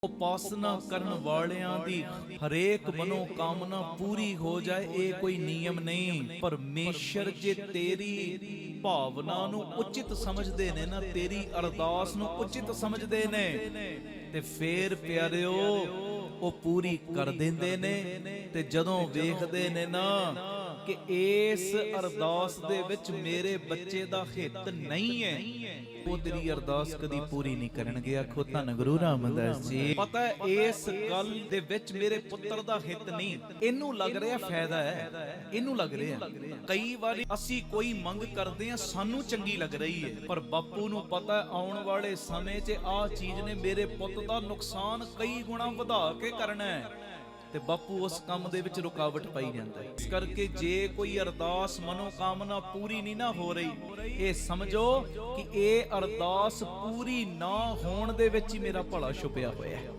ਉਪਾਸਨਾ ਕਰਨ ਵਾਲਿਆਂ ਦੀ ਹਰੇਕ ਮਨੋ ਕਾਮਨਾ ਪੂਰੀ ਹੋ ਜਾਏ, ਇਹ ਕੋਈ ਨਿਯਮ ਨਹੀਂ। ਪਰਮੇਸ਼ਰ ਜੇ ਤੇਰੀ ਭਾਵਨਾ ਨੂੰ ਉਚਿਤ ਸਮਝਦੇ ਨੇ ਨਾ, ਤੇਰੀ ਅਰਦਾਸ ਨੂੰ ਉਚਿਤ ਸਮਝਦੇ ਨੇ, ਤੇ ਫੇਰ ਪਿਆਰਿਓ ਉਹ ਪੂਰੀ ਕਰ ਦਿੰਦੇ ਨੇ। ਤੇ ਜਦੋਂ ਵੇਖਦੇ ਨੇ ਨਾ ਕਿ ਇਸ ਅਰਦਾਸ ਦੇ ਵਿੱਚ ਮੇਰੇ ਬੱਚੇ ਦਾ ਹਿੱਤ ਨਹੀਂ ਹੈ, ਉਹ ਤੇਰੀ ਅਰਦਾਸ ਕਦੀ ਪੂਰੀ ਨਹੀਂ ਕਰਨਗੇ। ਆਖੋ ਧੰਨ ਗੁਰੂ ਰਾਮਦਾਸ ਜੀ। ਪਤਾ ਹੈ ਇਸ ਗੱਲ ਦੇ ਵਿੱਚ ਮੇਰੇ ਪੁੱਤਰ ਦਾ ਹਿੱਤ ਨਹੀਂ, ਇਹਨੂੰ ਲੱਗ ਰਿਹਾ ਫਾਇਦਾ ਹੈ, ਇਹਨੂੰ ਲੱਗ ਰਿਹਾ। ਕਈ ਵਾਰੀ ਅਸੀਂ ਕੋਈ ਮੰਗ ਕਰਦੇ ਹਾਂ, ਸਾਨੂੰ ਚੰਗੀ ਲੱਗ ਰਹੀ ਹੈ, ਪਰ ਬਾਪੂ ਨੂੰ ਪਤਾ ਆਉਣ ਵਾਲੇ ਸਮੇਂ 'ਚ ਆਹ ਚੀਜ਼ ਨੇ ਮੇਰੇ ਪੁੱਤ ਦਾ ਨੁਕਸਾਨ ਕਈ ਗੁਣਾ ਵਧਾ ਕੇ ਕਰਨਾ ਹੈ, ਤੇ ਬਾਪੂ ਉਸ ਕੰਮ ਦੇ ਵਿੱਚ ਰੁਕਾਵਟ ਪਾਈ ਜਾਂਦਾ ਹੈ। ਇਸ ਕਰਕੇ ਜੇ ਕੋਈ ਅਰਦਾਸ ਮਨੋ ਕਾਮਨਾ ਪੂਰੀ ਨਹੀਂ ਨਾ ਹੋ ਰਹੀ, ਇਹ ਸਮਝੋ ਕਿ ਇਹ ਅਰਦਾਸ ਪੂਰੀ ਨਾ ਹੋਣ ਦੇ ਵਿੱਚ ਹੀ ਮੇਰਾ ਭਲਾ ਛੁਪਿਆ ਹੋਇਆ ਹੈ।